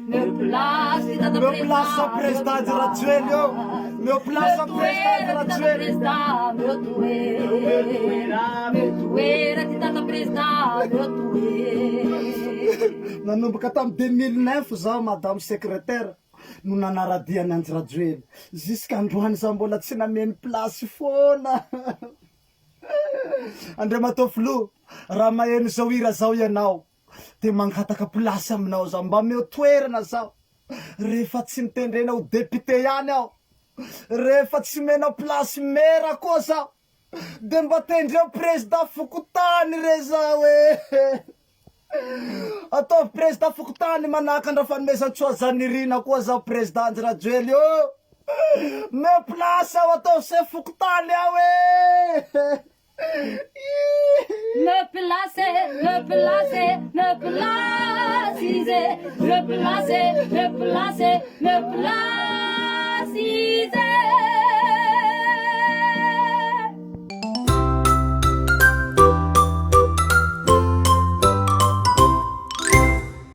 Meu place au président de la Tuélio. Meu place au président de la Tuélio. Meu toeira de tata presidente, meu toeira. Nanomboka tamin'ny 2009 zaho madame secrétaire no nanaradiany anjy radio ely jusk'androany zaho mbola tsy nameny place foana. Andriamatofilo raha maheno zao ira zao ianao de mangataka place aminao zaho mba meo toerana zaho rehefa tsy nitendrenao député ihany aho rehefa tsy menao place mera koa zaho de mba tendreo président fokotany re zaho e. Ataovy président fokotany manahaka andrafanomezan-tsoa zanirina koa zaho président de radio ely io meo place aho ataovy se fokotany aho e. Me place, me place, me placise, me place, me place, me placise.